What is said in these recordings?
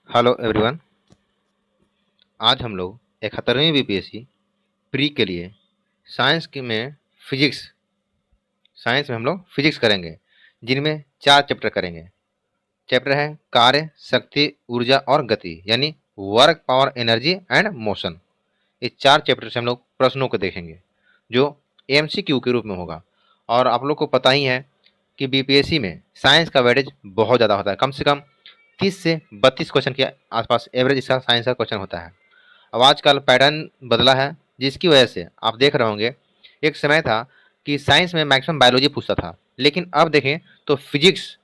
Hello everyone. आज हम लोग 71वीं बीपीएससी प्री के लिए साइंस के में फिजिक्स साइंस में हम लोग फिजिक्स करेंगे, जिनमें 4 चैप्टर करेंगे। चैप्टर है कार्य, शक्ति, ऊर्जा और गति, यानी work, power, energy and motion. इस 4 चैप्टर से हम लोग प्रश्नों को देखेंगे जो एमसीक्यू के रूप में होगा। और आप लोग को पता ही है कि बीपीएससी में साइंस का वेटेज बहुत ज़्यादा होता है। कम से कम 30 से 32 क्वेश्चन के आसपास एवरेज इसका साइंस का क्वेश्चन होता है। अब आजकल पैटर्न बदला है, जिसकी वजह से आप देख रहे होंगे, एक समय था कि साइंस में मैक्सिमम बायोलॉजी पूछता था, लेकिन अब देखें तो फिजिक्स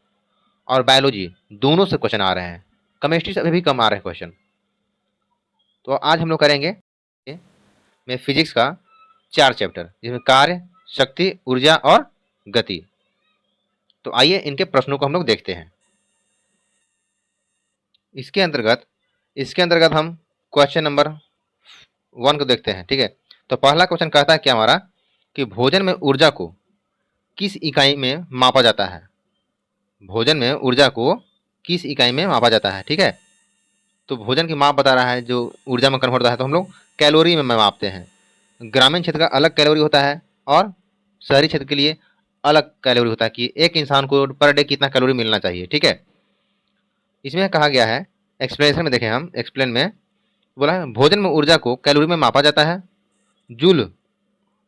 और बायोलॉजी दोनों से क्वेश्चन आ रहे हैं। केमिस्ट्री से अभी भी कम आ रहे हैं क्वेश्चन। तो आज हम लोग करेंगे में फिजिक्स का 4 चैप्टर, जिसमें कार्य, शक्ति, ऊर्जा और गति। तो आइए इनके प्रश्नों को हम लोग देखते हैं। इसके अंतर्गत हम क्वेश्चन नंबर 1 को देखते हैं। ठीक है, तो पहला क्वेश्चन कहता है क्या हमारा कि भोजन में ऊर्जा को किस इकाई में मापा जाता है। भोजन में ऊर्जा को किस इकाई में मापा जाता है। ठीक है, तो भोजन की माप बता रहा है, जो ऊर्जा में कन्वर्ट होता है तो हम लोग कैलोरी में मापते हैं। ग्रामीण क्षेत्र का अलग कैलोरी होता है और शहरी क्षेत्र के लिए अलग कैलोरी होता है कि एक इंसान को पर डे कितना कैलोरी मिलना चाहिए। ठीक है, इसमें कहा गया है, एक्सप्लेनेशन में देखें, हम एक्सप्लेन में बोला है भोजन में ऊर्जा को कैलोरी में मापा जाता है। जूल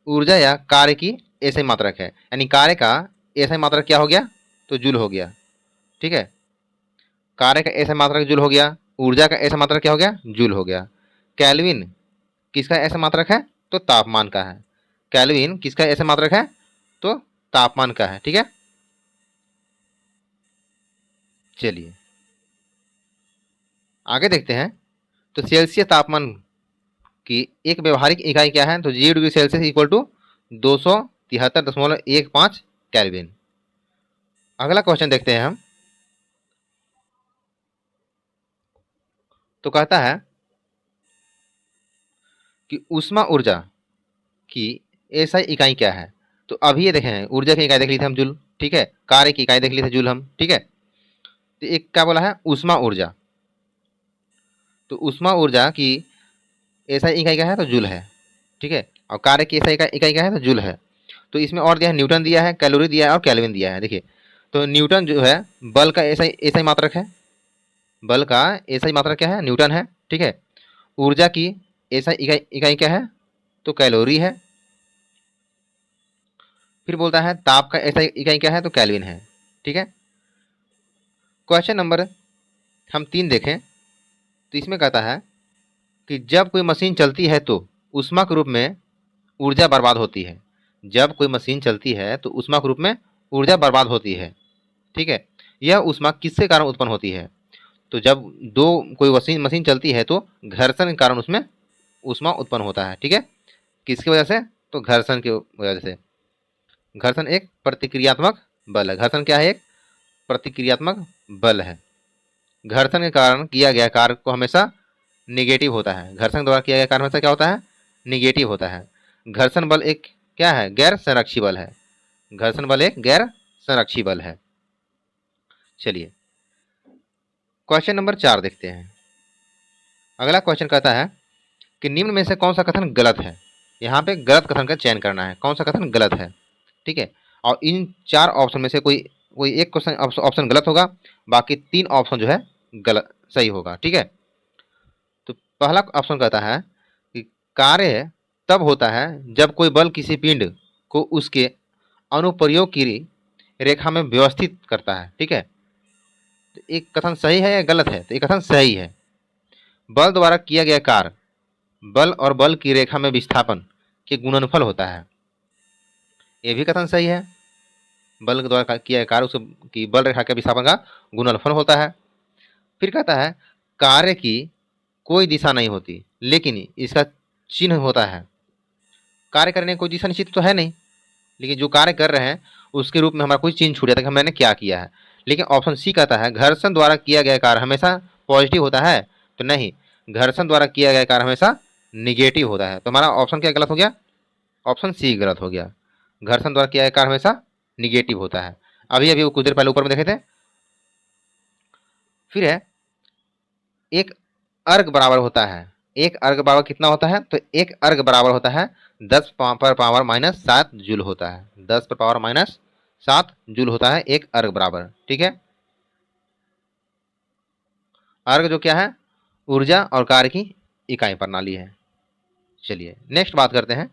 ऊर्जा या कार्य की ऐसे मात्रक है, यानी कार्य का ऐसा मात्रक क्या हो गया, तो जूल हो गया। ठीक है, कार्य का ऐसा मात्रक जूल हो गया, ऊर्जा का ऐसा मात्रक क्या हो गया, जूल हो गया। कैल्विन किसका ऐसा मात्रक है, तो तापमान का है। कैल्विन किसका ऐसा मात्रक है, तो तापमान का है। ठीक है, चलिए आगे देखते हैं। तो सेल्सियस तापमान की एक व्यवहारिक इकाई क्या है, तो 0 degree Celsius equal to 273.15 kelvin. अगला क्वेश्चन देखते हैं हम। तो कहता है कि ऊष्मा ऊर्जा की एसआई इकाई क्या है। तो अभी ये देखें, ऊर्जा की इकाई देख ली थी हम, जूल। ठीक है, कार्य की इकाई देख ली थी, जूल हम। ठीक है, तो एक क्या बोला है, ऊष्मा ऊर्जा। तो ऊष्मा ऊर्जा की एसआई इकाई क्या है, तो जूल है। ठीक है, और कार्य की एसआई इकाई क्या है, तो जूल है। तो इसमें और दिया है, न्यूटन दिया है, कैलोरी दिया है और केल्विन दिया है। देखिए, तो न्यूटन जो है बल का एसआई एसआई मात्रक है। बल का एसआई मात्रक क्या है, न्यूटन है। ठीक है, ऊर्जा की एसआई इकाई इकाई क्या है, तो कैलोरी है। फिर बोलता है ताप का एसआई इकाई क्या है, तो केल्विन है। ठीक है, क्वेश्चन नंबर हम 3 देखें। तो इसमें कहता है कि जब कोई मशीन चलती है तो ऊष्मा के रूप में ऊर्जा बर्बाद होती है। जब कोई मशीन चलती है तो ऊष्मा के रूप में ऊर्जा बर्बाद होती है। ठीक है, यह ऊष्मा किसके कारण उत्पन्न होती है। तो जब दो कोई मशीन मशीन चलती है तो घर्षण के कारण उसमें ऊष्मा उत्पन्न होता है। ठीक है, किसकी वजह से, तो घर्षण की वजह से। घर्षण एक प्रतिक्रियात्मक बल है। घर्षण क्या है, एक प्रतिक्रियात्मक बल है। घर्षण के कारण किया गया कार्य को हमेशा निगेटिव होता है। घर्षण द्वारा किया गया कार्य हमेशा क्या होता है, निगेटिव होता है। घर्षण बल एक क्या है, गैर संरक्षी बल है। घर्षण बल एक गैर संरक्षी बल है। चलिए क्वेश्चन नंबर 4 देखते हैं। अगला क्वेश्चन कहता है कि निम्न में से कौन सा कथन गलत है। यहाँ पे गलत कथन का चयन करना है, कौन सा कथन गलत है। ठीक है, और इन 4 ऑप्शन में से कोई कोई एक क्वेश्चन ऑप्शन गलत होगा, बाकी 3 ऑप्शन जो है गलत सही होगा। ठीक है, तो पहला ऑप्शन कहता है कि कार्य तब होता है जब कोई बल किसी पिंड को उसके अनुप्रयोग की रेखा में व्यवस्थित करता है। ठीक है, तो एक कथन सही है या गलत है, तो एक कथन सही है। बल द्वारा किया गया कार्य बल और बल की रेखा में विस्थापन के गुणनफल होता है। यह भी कथन सही है। बल के द्वारा किया गया कार्य उसके की बल रेखा के विस्थापन का गुणनफल होता है। फिर कहता है कार्य की कोई दिशा नहीं होती, लेकिन इसका चिन्ह होता है। कार्य करने की कोई दिशा निश्चित तो है नहीं, लेकिन जो कार्य कर रहे हैं उसके रूप में हमारा कोई चिन्ह छूट जाता है कि मैंने क्या किया है। लेकिन ऑप्शन सी कहता है घर्षण द्वारा किया गया कार्य हमेशा पॉजिटिव होता है, तो नहीं, घर्षण द्वारा किया गया कार्य हमेशा निगेटिव होता है। तो हमारा ऑप्शन क्या गलत हो गया, ऑप्शन सी गलत हो गया। घर्षण द्वारा किया गया कार्य हमेशा निगेटिव होता है। अभी अभी वो कुछ देर पहले ऊपर में देखे थे। फिर है एक अर्ग बराबर होता है, एक अर्ग बराबर कितना होता है, तो एक अर्ग बराबर होता है 10 पर पावर माइनस 7 जूल होता है, 10 पर पावर माइनस 7 जूल होता है एक अर्ग बराबर। ठीक है, अर्ग जो क्या है, ऊर्जा और कार्य की इकाई प्रणाली है। चलिए नेक्स्ट बात करते हैं,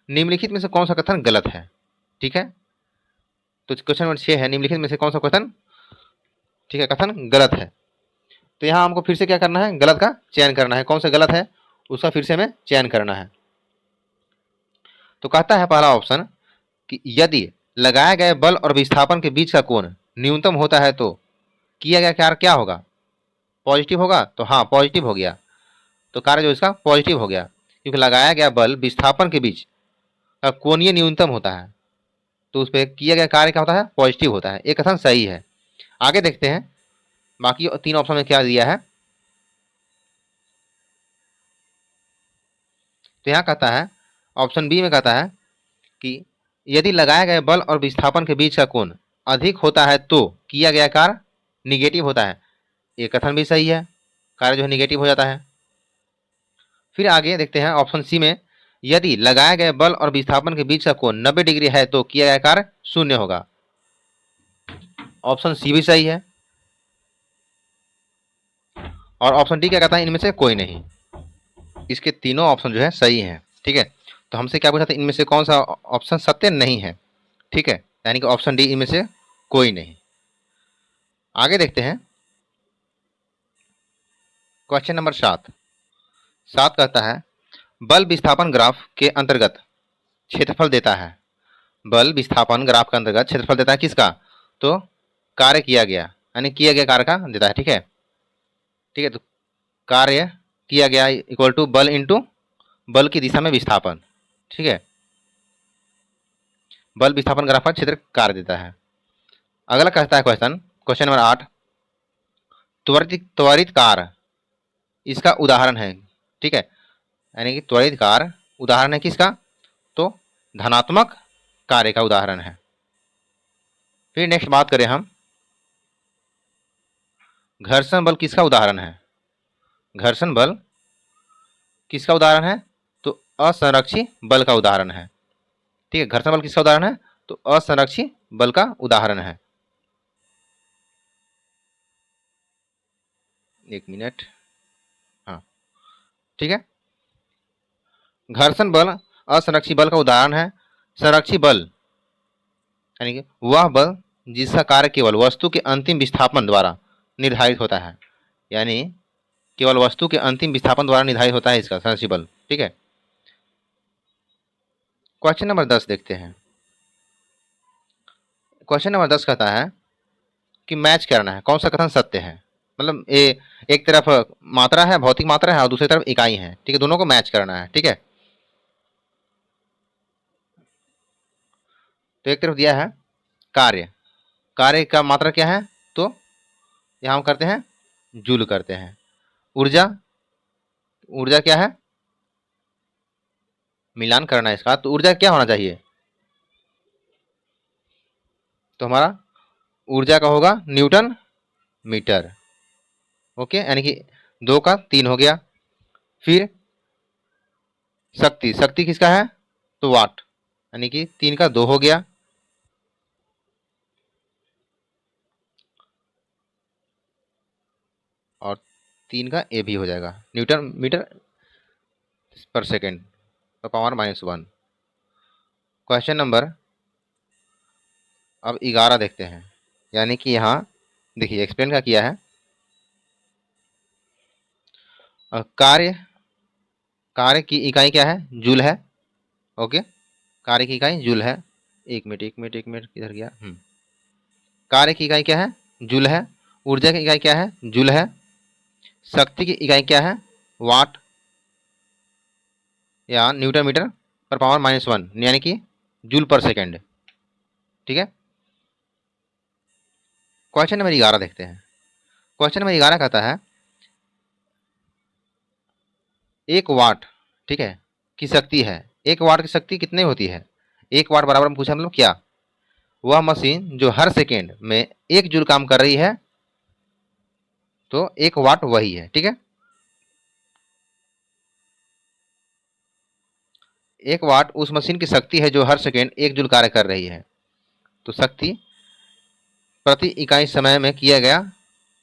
निम्नलिखित में से कौन सा कथन गलत है। ठीक है, तो क्वेश्चन नंबर 6 है, निम्नलिखित में से कौन सा कथन, ठीक है, कथन गलत है। तो यहाँ हमको फिर से क्या करना है, गलत का चयन करना है, कौन सा गलत है उसका फिर से हमें चयन करना है। तो कहता है पहला ऑप्शन कि यदि लगाए गए बल और विस्थापन के बीच का कोण न्यूनतम होता है तो किया गया कार्य क्या होगा, पॉजिटिव होगा। तो हाँ पॉजिटिव हो गया, तो कार्य जो इसका पॉजिटिव हो गया, क्योंकि लगाया गया बल विस्थापन के बीच का कोणीय न्यूनतम होता है, तो उस पर किया गया कार्य क्या होता है, पॉजिटिव होता है। ये कथन सही है। आगे देखते हैं बाकी 3 ऑप्शन में क्या दिया है। तो यहाँ कहता है ऑप्शन बी में कहता है कि यदि लगाए गए बल और विस्थापन के बीच का कोण अधिक होता है तो किया गया कार्य निगेटिव होता है। ये कथन भी सही है, कार्य जो है निगेटिव हो जाता है। फिर आगे देखते हैं ऑप्शन सी में, यदि लगाए गए बल और विस्थापन के बीच का कोण 90 डिग्री है तो किया गया कार्य शून्य होगा। ऑप्शन सी भी सही है। और ऑप्शन डी क्या कहता है, इनमें से कोई नहीं। इसके तीनों ऑप्शन जो है सही हैं। ठीक है, तो हमसे क्या पूछा था, इनमें से कौन सा ऑप्शन सत्य नहीं है। ठीक है, यानी कि ऑप्शन डी इनमें से कोई नहीं। आगे देखते हैं क्वेश्चन नंबर 7। 7 कहता है बल विस्थापन ग्राफ के अंतर्गत क्षेत्रफल देता है। बल विस्थापन ग्राफ के अंतर्गत क्षेत्रफल देता है किसका, तो कार्य किया गया, यानी किया गया कार्य का देता है। ठीक है, ठीक है, तो कार्य किया गया इक्वल टू बल इंटू बल की दिशा में विस्थापन। ठीक है, बल विस्थापन ग्राफ का क्षेत्र कार्य देता है। अगला कहता है क्वेश्चन, क्वेश्चन नंबर 8, त्वरित त्वरित कार्य इसका उदाहरण है। ठीक है, यानी कि त्वरित कार्य उदाहरण है किसका, तो धनात्मक कार्य का उदाहरण है। फिर नेक्स्ट बात करें हम, घर्षण बल किसका उदाहरण है। घर्षण बल किसका उदाहरण है, तो असंरक्षी बल का उदाहरण है। ठीक है, घर्षण बल किसका उदाहरण है, तो असंरक्षी बल का उदाहरण है। एक मिनट, हाँ ठीक है, घर्षण बल असंरक्षी बल का उदाहरण है। संरक्षी बल यानी कि वह बल जिसका कार्य केवल वस्तु के अंतिम विस्थापन द्वारा निर्धारित होता है, यानी केवल वस्तु के अंतिम विस्थापन द्वारा निर्धारित होता है इसका संरक्षी बल। ठीक है, क्वेश्चन नंबर 10 देखते हैं। क्वेश्चन नंबर 10 कहता है कि मैच करना है कौन सा कथन सत्य है। मतलब ये एक तरफ मात्रा है, भौतिक मात्रा है, और दूसरी तरफ इकाई है। ठीक है, दोनों को मैच करना है। ठीक है, तो एक तरफ दिया है कार्य, कार्य का मात्रा क्या है, तो यहाँ हम करते हैं जूल करते हैं। ऊर्जा, ऊर्जा क्या है, मिलान करना है इसका, तो ऊर्जा क्या होना चाहिए, तो हमारा ऊर्जा का होगा न्यूटन मीटर। ओके, यानी कि 2 का 3 हो गया। फिर शक्ति, शक्ति किसका है, तो वाट, यानी कि 3 का 2 हो गया। और 3 का ए भी हो जाएगा, न्यूटन मीटर पर सेकेंड पावर -1। क्वेश्चन नंबर अब 11 देखते हैं। यानी कि यहाँ देखिए एक्सप्लेन क्या किया है, कार्य, कार्य की इकाई क्या है, जूल है। ओके, कार्य की इकाई जूल है। एक मिनट एक मिनट एक मिनट, किधर गया, कार्य की इकाई क्या है, जूल है। ऊर्जा की इकाई क्या है, जूल है। शक्ति की इकाई क्या है, वाट या न्यूटन मीटर पर पावर -1, यानी कि जूल पर सेकेंड। ठीक है, क्वेश्चन नंबर 11 देखते हैं। क्वेश्चन नंबर 11 कहता है 1 वाट, ठीक है, की शक्ति है। 1 वाट की शक्ति कितनी होती है, 1 वाट बराबर पूछा हम लोग क्या, वह मशीन जो हर सेकेंड में 1 जूल काम कर रही है, तो 1 वाट वही है, ठीक है। 1 वाट उस मशीन की शक्ति है जो हर सेकेंड 1 जूल कार्य कर रही है। तो शक्ति प्रति इकाई समय में किया गया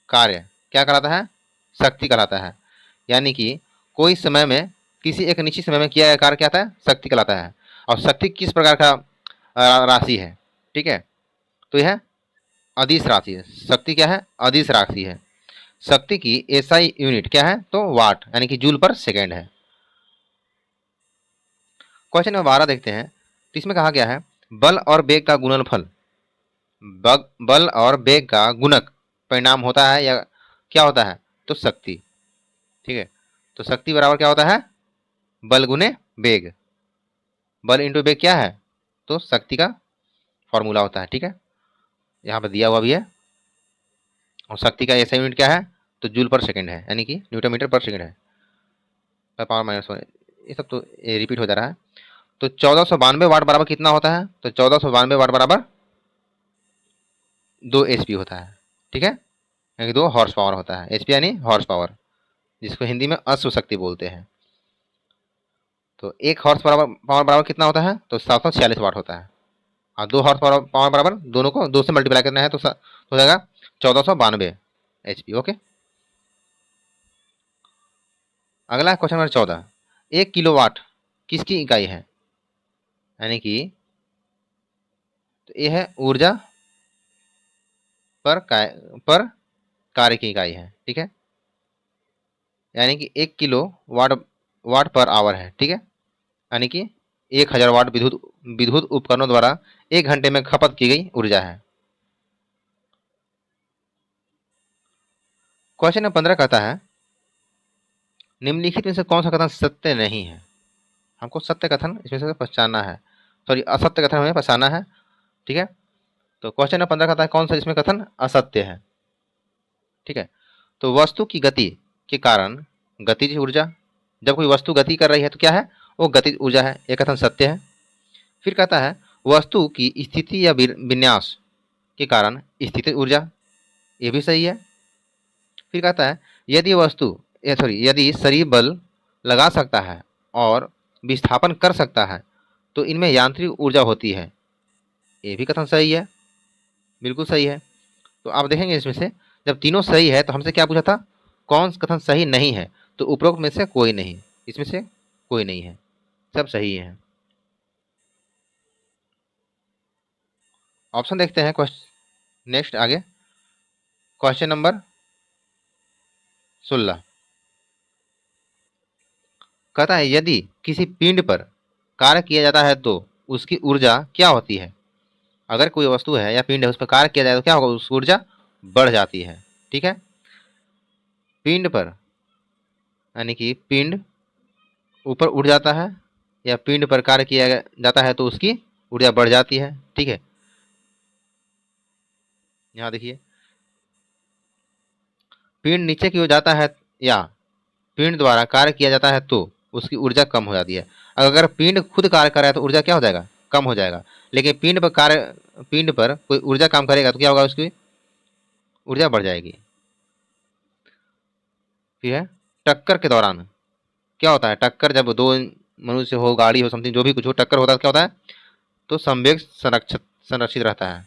कार्य क्या कहलाता है? शक्ति कहलाता है। यानी कि कोई समय में, किसी एक निश्चित समय में किया गया कार्य क्या आता है? शक्ति कहलाता है। और शक्ति किस प्रकार का राशि है? ठीक है, तो यह अदिश राशि है। शक्ति क्या है? अदिश राशि है। शक्ति की एसआई यूनिट क्या है? तो वाट, यानी कि जूल पर सेकेंड है। क्वेश्चन नंबर 12 देखते हैं। तो इसमें कहा गया है बल और वेग का गुणनफल, बल और वेग का गुणक परिणाम होता है या क्या होता है? तो शक्ति। ठीक है, तो शक्ति बराबर क्या होता है? बल गुने वेग। बल इंटू वेग क्या है? तो शक्ति का फॉर्मूला होता है। ठीक है, यहाँ पर दिया हुआ भी है। और शक्ति का ऐसा यूनिट क्या है? तो जूल पर सेकंड है, यानी कि न्यूटन मीटर पर सेकंड है। पावर माइनस 1, ये सब तो रिपीट हो जा रहा है। तो 1492 वाट बराबर कितना होता है? तो 1492 वाट बराबर 2 एचपी होता है। ठीक है, यानी 2 हॉर्स पावर होता है। एचपी यानी हॉर्स पावर, जिसको हिंदी में अश्व शक्ति बोलते हैं। तो 1 हॉर्स पावर बराबर कितना होता है? तो 746 वाट होता है। और 2 हॉर्स पावर बराबर, दोनों को 2 से मल्टीप्लाई करना है तो हो जाएगा 1492 एचपी। ओके, अगला है क्वेश्चन नंबर 14। 1 किलोवाट किसकी इकाई है? यानी कि तो ये है ऊर्जा पर कार्य की इकाई है। ठीक है, यानी कि 1 किलो वाट पर आवर है। ठीक है, यानी कि 1000 वाट विद्युत उपकरणों द्वारा 1 घंटे में खपत की गई ऊर्जा है। क्वेश्चन नंबर 15 कहता है निम्नलिखित में से कौन सा कथन सत्य नहीं है? हमको सत्य कथन इसमें से पहचानना है, सॉरी असत्य कथन हमें पहचानना है। ठीक है, तो क्वेश्चन नंबर 15 कहता है कौन सा इसमें कथन असत्य है? ठीक है, तो वस्तु की गति के कारण गतिज ऊर्जा, जब कोई वस्तु गति कर रही है तो क्या है? वो गतिज ऊर्जा है, ये कथन सत्य है। फिर कहता है वस्तु की स्थिति या विन्यास के कारण स्थितिज ऊर्जा, ये भी सही है। फिर कहता है यदि शरीर बल लगा सकता है और विस्थापन कर सकता है तो इनमें यांत्रिक ऊर्जा होती है, ये भी कथन सही है, बिल्कुल सही है। तो आप देखेंगे इसमें से जब तीनों सही है तो हमसे क्या पूछा था? कौन सा कथन सही नहीं है? तो उपरोक्त में से कोई नहीं, इसमें से कोई नहीं है, सब सही है। ऑप्शन देखते हैं क्वेश्चन नेक्स्ट आगे। क्वेश्चन नंबर 16 कहता है यदि किसी पिंड पर कार्य किया जाता है तो उसकी ऊर्जा क्या होती है? अगर कोई वस्तु है या पिंड है उस पर कार्य किया जाए तो क्या होगा? उसकी ऊर्जा बढ़ जाती है। ठीक है, पिंड पर, यानी कि पिंड ऊपर उड़ जाता है या पिंड पर कार्य किया जाता है तो उसकी ऊर्जा बढ़ जाती है। ठीक है, यहाँ देखिए पिंड नीचे की ओर जाता है या पिंड द्वारा कार्य किया जाता है तो उसकी ऊर्जा कम हो जाती है। अगर पिंड खुद कार्य कर रहा है तो ऊर्जा क्या हो जाएगा? कम हो जाएगा। लेकिन पिंड पर कोई ऊर्जा काम करेगा तो क्या होगा? उसकी ऊर्जा बढ़ जाएगी। फिर है टक्कर के दौरान क्या होता है? टक्कर जब दो मनुष्य हो, गाड़ी हो, समथिंग जो भी कुछ हो, टक्कर होता है तो क्या होता है? तो संवेग संरक्षित रहता है,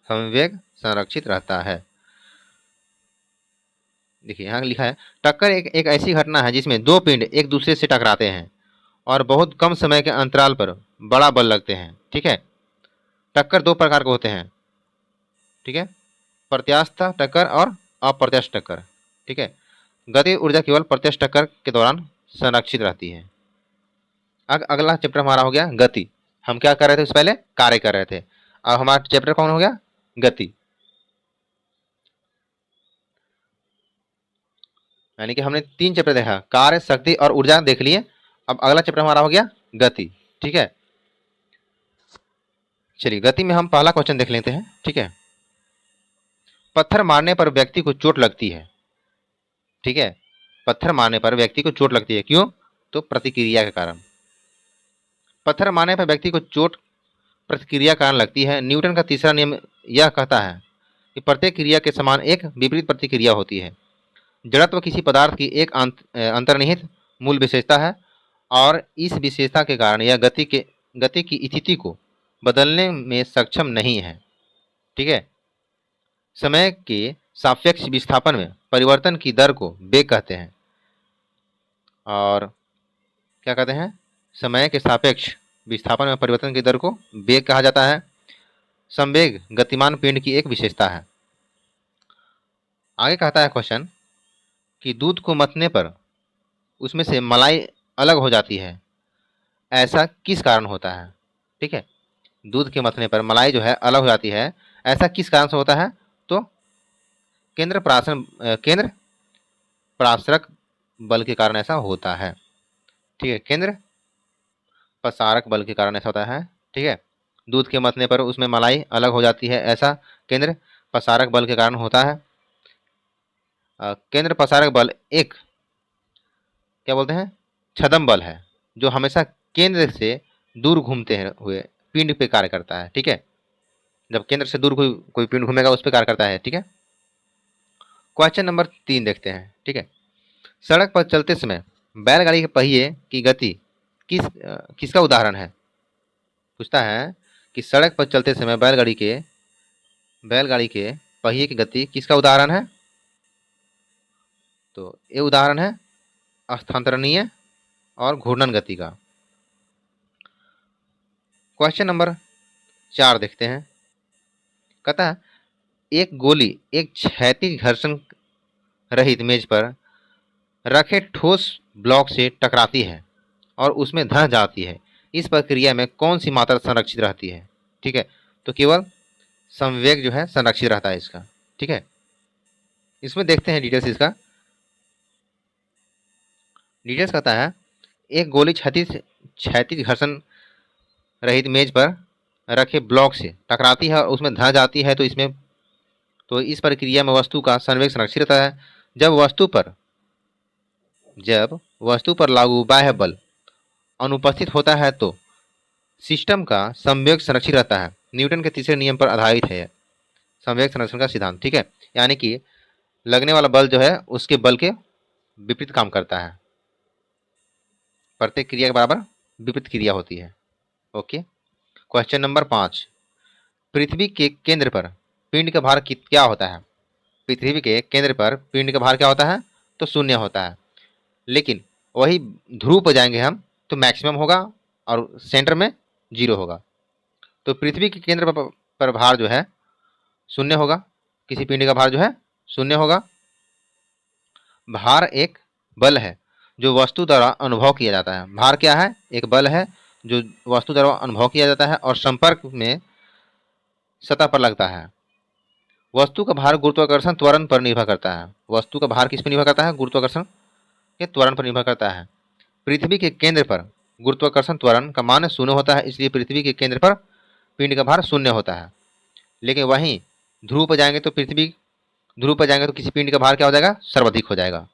संवेग संरक्षित रहता है। देखिए यहाँ लिखा है टक्कर एक ऐसी घटना है जिसमें दो पिंड एक दूसरे से टकराते हैं और बहुत कम समय के अंतराल पर बड़ा बल लगते हैं। ठीक है, टक्कर 2 प्रकार के होते हैं। ठीक है, प्रत्यास्थ टक्कर और अप्रत्यास्थ टक्कर। ठीक है, गति ऊर्जा केवल प्रत्यक्ष टक्कर के दौरान संरक्षित रहती है। अगला चैप्टर हमारा हो गया गति। हम क्या कर रहे थे? उससे पहले कार्य कर रहे थे। अब हमारा चैप्टर कौन हो गया? गति। यानी कि हमने 3 चैप्टर देखा, कार्य, शक्ति और ऊर्जा देख लिए। अब अगला चैप्टर हमारा हो गया गति। ठीक है, चलिए गति में हम पहला क्वेश्चन देख लेते हैं। ठीक है, पत्थर मारने पर व्यक्ति को चोट लगती है। ठीक है, पत्थर मारने पर व्यक्ति को चोट लगती है, क्यों? तो प्रतिक्रिया के कारण। पत्थर मारने पर व्यक्ति को चोट प्रतिक्रिया कारण लगती है। न्यूटन का तीसरा नियम यह कहता है कि प्रत्येक क्रिया के समान एक विपरीत प्रतिक्रिया होती है। जड़त्व किसी पदार्थ की एक अंतर्निहित मूल विशेषता है और इस विशेषता के कारण यह गति की स्थिति को बदलने में सक्षम नहीं है। ठीक है। समय के सापेक्ष विस्थापन में परिवर्तन की दर को वेग कहते हैं। और क्या कहते हैं? समय के सापेक्ष विस्थापन में परिवर्तन की दर को वेग कहा जाता है। संवेग गतिमान पिंड की एक विशेषता है। आगे कहता है क्वेश्चन कि दूध को मथने पर उसमें से मलाई अलग हो जाती है, ऐसा किस कारण होता है? ठीक है, दूध के मथने पर मलाई जो है अलग हो जाती है, ऐसा किस कारण से होता है? तो केंद्र प्रासरक बल के कारण ऐसा होता है। ठीक है, केंद्र प्रसारक बल के कारण ऐसा होता है। ठीक है, दूध के मथने पर उसमें मलाई अलग हो जाती है, ऐसा केंद्र प्रसारक बल के कारण होता है। केंद्र प्रसारक बल एक क्या बोलते हैं? छदम बल है, जो हमेशा केंद्र से दूर घूमते हुए पिंड पे कार्य करता है। ठीक है, जब केंद्र से दूर कोई पिंड घूमेगा उस पर कार्य करता है। ठीक है, क्वेश्चन नंबर 3 देखते हैं। ठीक है, सड़क पर चलते समय बैलगाड़ी के पहिए की गति किसका उदाहरण है? पूछता है कि सड़क पर चलते समय बैलगाड़ी के पहिए की गति किसका उदाहरण है? तो ये उदाहरण है स्थानांतरणीय और घूर्णन गति का। क्वेश्चन नंबर 4 देखते हैं। कहता है एक गोली एक क्षैतिज घर्षण रहित मेज पर रखे ठोस ब्लॉक से टकराती है और उसमें धंस जाती है। इस प्रक्रिया में कौन सी मात्रा संरक्षित रहती है? ठीक है, तो केवल संवेग जो है संरक्षित रहता है इसका। ठीक है, इसमें देखते हैं डिटेल्स इसका। डिटेल्स कहता है एक गोली क्षैतिज घर्षण रहित मेज पर रखे ब्लॉक से टकराती है और उसमें धंस जाती है, तो इस प्रक्रिया में वस्तु का संवेग संरक्षित रहता है। जब वस्तु पर लागू बाह्य बल अनुपस्थित होता है तो सिस्टम का संवेग संरक्षित रहता है। न्यूटन के तीसरे नियम पर आधारित है संवेग संरक्षण का सिद्धांत। ठीक है, यानी कि लगने वाला बल जो है उसके बल के विपरीत काम करता है। प्रत्येक क्रिया के बराबर विपरीत क्रिया होती है। Okay, question number 5। पृथ्वी के केंद्र पर पिंड का भार क्या होता है? पृथ्वी के केंद्र पर पिंड का भार क्या होता है? तो शून्य होता है। लेकिन वही ध्रुव पर जाएंगे हम तो मैक्सिमम होगा और सेंटर में 0 होगा। तो पृथ्वी के केंद्र पर भार जो है शून्य होगा। किसी पिंड का भार जो है शून्य होगा। भार एक बल है जो वस्तु द्वारा अनुभव किया जाता है। भार क्या है? एक बल है जो वस्तु द्वारा अनुभव किया जाता है और संपर्क में सतह पर लगता है। वस्तु का भार गुरुत्वाकर्षण त्वरण पर निर्भर करता है। वस्तु का भार किस पर निर्भर करता है? गुरुत्वाकर्षण के त्वरण पर निर्भर करता है। पृथ्वी के केंद्र पर गुरुत्वाकर्षण त्वरण का मान शून्य होता है, इसलिए पृथ्वी के केंद्र पर पिंड का भार शून्य होता है। लेकिन वहीं ध्रुव पर जाएंगे तो किसी पिंड का भार क्या हो जाएगा? सर्वाधिक हो जाएगा।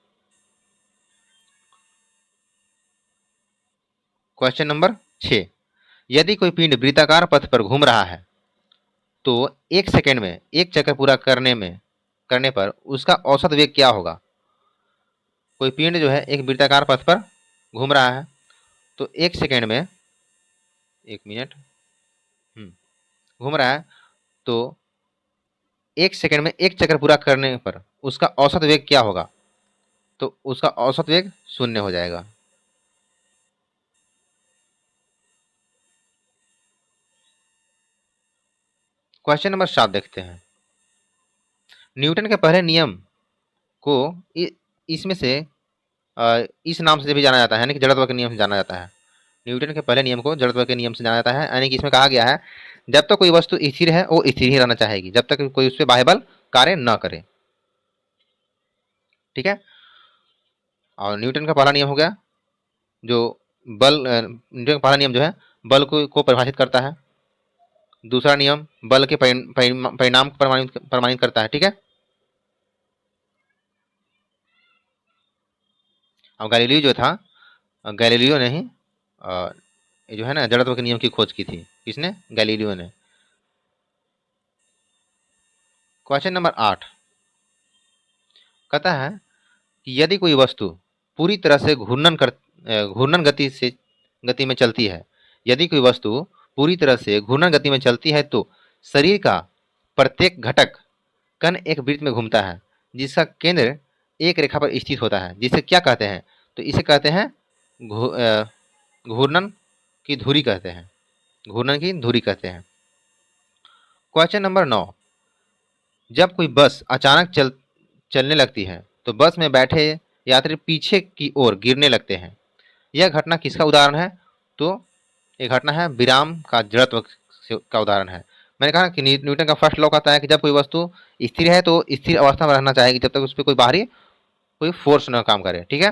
Question number 6। यदि कोई पिंड वृत्ताकार पथ पर घूम रहा है तो 1 सेकंड में एक चक्कर पूरा करने पर उसका औसत वेग क्या होगा? कोई पिंड जो है एक वृत्ताकार पथ पर घूम रहा है तो 1 सेकंड में 1 मिनट घूम रहा है तो 1 सेकंड में एक चक्कर पूरा करने पर उसका औसत वेग क्या होगा? तो उसका औसत वेग 0 हो जाएगा। क्वेश्चन नंबर 7 देखते हैं। न्यूटन के पहले नियम को इसमें से इस नाम से भी जाना जाता है, यानी कि जड़त्व के नियम से जाना जाता है। न्यूटन के पहले नियम को जड़त्व के नियम से जाना जाता है, यानी कि इसमें कहा गया है जब तक कोई वस्तु स्थिर है वो स्थिर ही रहना चाहेगी, जब तक कोई उस पर बाह्य बल कार्य न करे। ठीक है, और न्यूटन का पहला नियम हो गया जो न्यूटन का पहला नियम जो है बल को परिभाषित करता है। दूसरा नियम बल के परिणाम को प्रमाणित करता है। ठीक है, और गैलीलियो ने ही जो है ना जड़त्व के नियम की खोज की थी। किसने? गैलीलियो ने। क्वेश्चन नंबर 8 कहता है कि यदि कोई वस्तु पूरी तरह से घूर्णन गति में चलती है, यदि कोई वस्तु पूरी तरह से घूर्णन गति में चलती है तो शरीर का प्रत्येक घटक कण एक वृत्त में घूमता है जिसका केंद्र एक रेखा पर स्थित होता है, जिसे क्या कहते हैं? तो इसे कहते हैं घूर्णन की धुरी कहते हैं, घूर्णन की धुरी कहते हैं। क्वेश्चन नंबर 9 जब कोई बस अचानक चलने लगती है तो बस में बैठे यात्री पीछे की ओर गिरने लगते हैं, यह घटना किसका उदाहरण है? तो यह घटना है विराम का जड़त्व का उदाहरण है। मैंने कहा कि न्यूटन का फर्स्ट लॉ कहता है कि जब कोई वस्तु स्थिर है तो स्थिर अवस्था में रहना चाहिए जब तक उस पर कोई बाहरी कोई फोर्स न काम करे। ठीक है।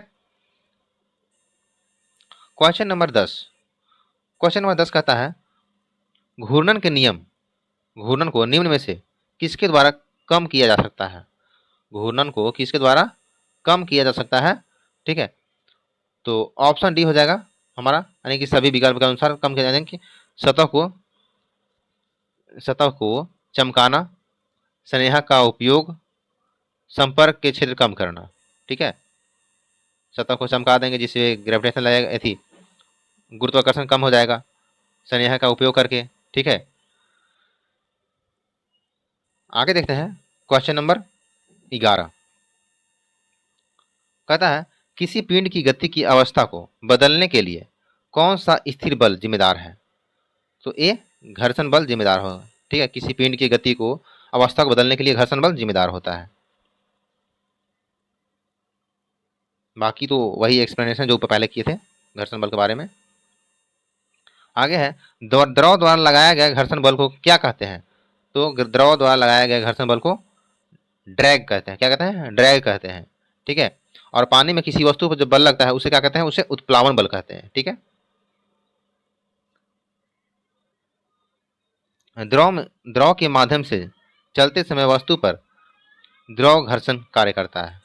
क्वेश्चन नंबर 10 कहता है घूर्णन के नियम, घूर्णन को निम्न में से किसके द्वारा कम किया जा सकता है? घूर्णन को किसके द्वारा कम किया जा सकता है? ठीक है, तो ऑप्शन डी हो जाएगा हमारा, यानी कि सभी विकल्प के अनुसार कम किया जाएगा कि सतह को चमकाना, स्नेहा का उपयोग, संपर्क के क्षेत्र कम करना। ठीक है, सतह को चमका देंगे जिससे ग्रेविटेशन लगेगा, थी गुरुत्वाकर्षण कम हो जाएगा स्नेहा का उपयोग करके। ठीक है, आगे देखते हैं क्वेश्चन नंबर 11 कहता है किसी पिंड की गति की अवस्था को बदलने के लिए कौन सा स्थिर बल जिम्मेदार है? तो ए घर्षण बल जिम्मेदार होगा। ठीक है, किसी पिंड की गति को अवस्था को बदलने के लिए घर्षण बल जिम्मेदार होता है। बाकी तो वही एक्सप्लेनेशन जो पहले किए थे घर्षण बल के बारे में। आगे है द्रव द्वारा लगाया गया घर्षण बल को क्या कहते हैं? तो द्रव द्वारा लगाया गया घर्षण बल को ड्रैग कहते हैं। क्या कहते हैं? ड्रैग कहते हैं। ठीक है, और पानी में किसी वस्तु पर जब बल लगता है उसे क्या कहते हैं? उसे उत्प्लावन बल कहते हैं। ठीक है, द्रव के माध्यम से चलते समय वस्तु पर द्रव घर्षण कार्य करता है।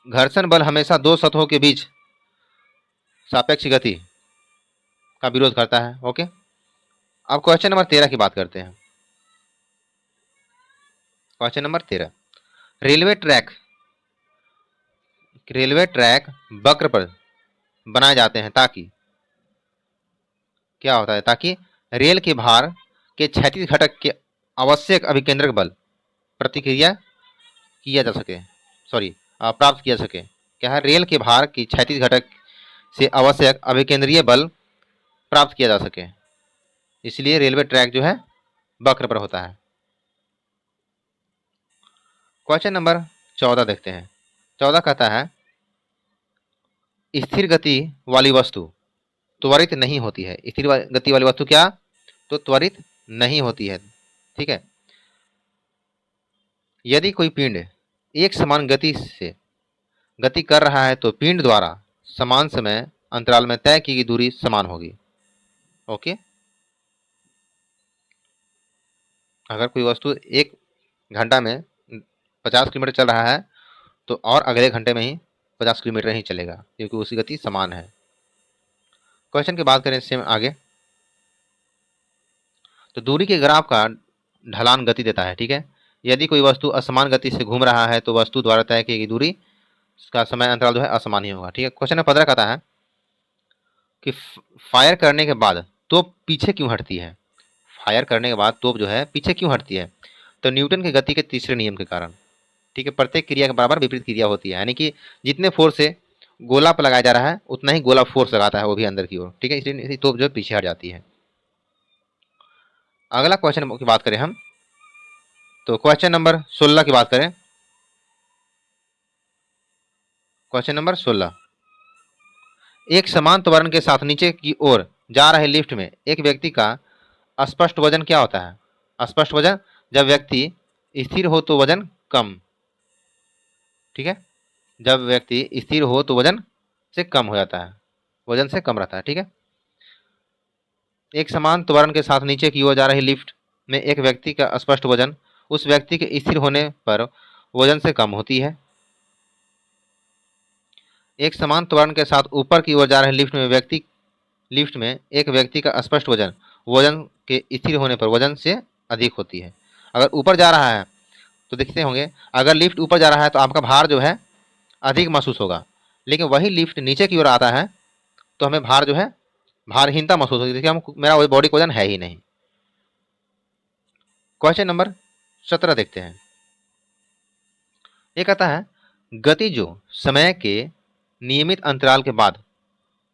घर्षण बल हमेशा दो सतहों के बीच सापेक्ष गति का विरोध करता है। ओके, अब क्वेश्चन नंबर 13 की बात करते हैं। क्वेश्चन नंबर 13 रेलवे ट्रैक वक्र पर बनाए जाते हैं ताकि क्या होता है? ताकि रेल के भार के क्षैतिज घटक के आवश्यक अभिकेंद्रक बल प्रतिक्रिया किया जा सके, प्राप्त किया जा सके। क्या है? रेल के भार की क्षैतिज घटक से आवश्यक अभिकेंद्रीय बल प्राप्त किया जा सके, इसलिए रेलवे ट्रैक जो है वक्र पर होता है। क्वेश्चन नंबर 14 देखते हैं। 14 कहता है स्थिर गति वाली वस्तु त्वरित नहीं होती है। स्थिर गति वाली वस्तु क्या? तो त्वरित नहीं होती है। ठीक है, यदि कोई पिंड एक समान गति से गति कर रहा है तो पिंड द्वारा समान समय अंतराल में तय की गई दूरी समान होगी। ओके, अगर कोई वस्तु एक घंटा में 50 किलोमीटर चल रहा है तो और अगले घंटे में ही 50 किलोमीटर ही चलेगा क्योंकि उसकी गति समान है। क्वेश्चन की बात करें सेम आगे, तो दूरी के ग्राफ का ढलान गति देता है। ठीक है, यदि कोई वस्तु असमान गति से घूम रहा है तो वस्तु द्वारा तय की गई दूरी का समय अंतराल जो है असमान ही होगा। ठीक है, क्वेश्चन नंबर 15 कहता है कि फायर करने के बाद तोप पीछे क्यों हटती है? फायर करने के बाद तोप जो है पीछे क्यों हटती है? तो न्यूटन की गति के तीसरे नियम के कारण। ठीक है, प्रत्येक क्रिया के बराबर विपरीत क्रिया होती है, यानी कि जितने फोर्स से गोला पर लगाया जा रहा है उतना ही गोला फोर्स लगाता है वो भी अंदर की ओर। ठीक है, इसलिए तोप जो है पीछे हट जाती है। अगला क्वेश्चन की बात करें हम, तो क्वेश्चन नंबर 16 की बात करें। क्वेश्चन नंबर 16 एक समान त्वरण के साथ नीचे की ओर जा रहे लिफ्ट में एक व्यक्ति का स्पष्ट वजन क्या होता है? स्पष्ट वजन जब व्यक्ति स्थिर हो तो वजन कम। ठीक है, जब व्यक्ति स्थिर हो तो वजन से कम हो जाता है, वजन से कम रहता है। ठीक है, एक समान त्वरण के साथ नीचे की ओर जा रही लिफ्ट में एक व्यक्ति का स्पष्ट वजन उस व्यक्ति के स्थिर होने पर वजन से कम होती है। एक समान त्वरण के साथ ऊपर की ओर जा रही लिफ्ट में एक व्यक्ति का स्पष्ट वजन वजन के स्थिर होने पर वजन से अधिक होती है। अगर ऊपर जा रहा है तो देखते होंगे, अगर लिफ्ट ऊपर जा रहा है तो आपका भार जो है अधिक महसूस होगा, लेकिन वही लिफ्ट नीचे की ओर आता है तो हमें भार जो है भारहीनता महसूस होगी, देखिए हम मेरा बॉडी का वजन है ही नहीं। क्वेश्चन नंबर 17 देखते हैं। ये कहता है गति जो समय के नियमित अंतराल के बाद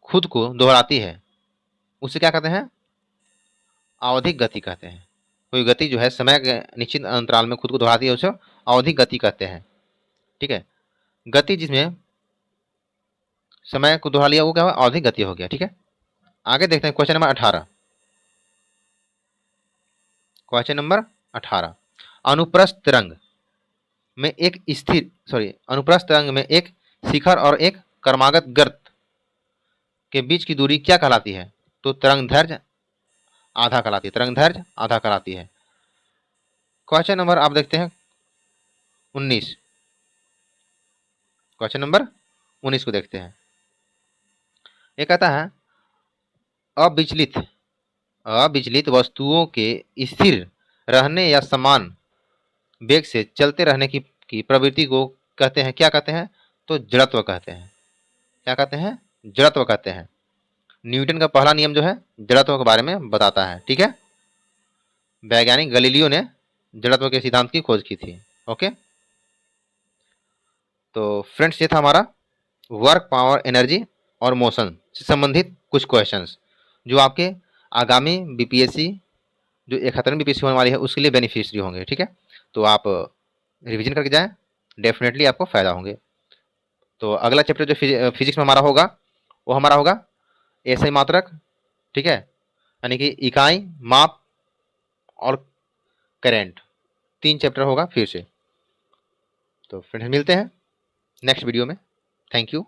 खुद को दोहराती है उसे क्या कहते हैं? आवधिक गति कहते हैं। कोई गति जो है समय के निश्चित अंतराल में खुद को दोहराती है उसे आवधिक गति कहते हैं। ठीक है, गति जिसमें समय को दोहरा लिया वो क्या हुआ? आवधिक गति हो गया। ठीक है, आगे देखते हैं क्वेश्चन नंबर 18। क्वेश्चन नंबर 18, अनुप्रस्थ तरंग में एक अनुप्रस्थ तरंग में एक शिखर और एक क्रमागत गर्त के बीच की दूरी क्या कहलाती है? तो तरंग दैर्घ्य आधा कहलाती है, तरंग दैर्घ्य आधा कहलाती है। क्वेश्चन नंबर आप देखते हैं 19। क्वेश्चन नंबर 19 को देखते हैं। ये कहता है अविचलित वस्तुओं के स्थिर रहने या समान वेग से चलते रहने की प्रवृत्ति को कहते हैं, क्या कहते हैं? तो जड़त्व कहते हैं। क्या कहते हैं? जड़त्व कहते हैं। न्यूटन का पहला नियम जो है जड़त्व के बारे में बताता है। ठीक है, वैज्ञानिक गैलीलियो ने जड़त्व के सिद्धांत की खोज की थी। ओके, तो फ्रेंड्स ये था हमारा वर्क, पावर, एनर्जी और मोशन से संबंधित कुछ क्वेश्चंस जो आपके आगामी बीपीएससी जो 71वीं बीपीएससी होने वाली है उसके लिए बेनिफिशियरी होंगे। ठीक है, तो आप रिवीजन करके जाएं, डेफिनेटली आपको फायदा होंगे। तो अगला चैप्टर जो फिजिक्स में हमारा होगा वो हमारा होगा एसआई मात्रक। ठीक है, यानी कि इकाई, माप और करेंट, 3 चैप्टर होगा फिर से। तो फ्रेंड्स मिलते हैं नेक्स्ट वीडियो में। Thank you.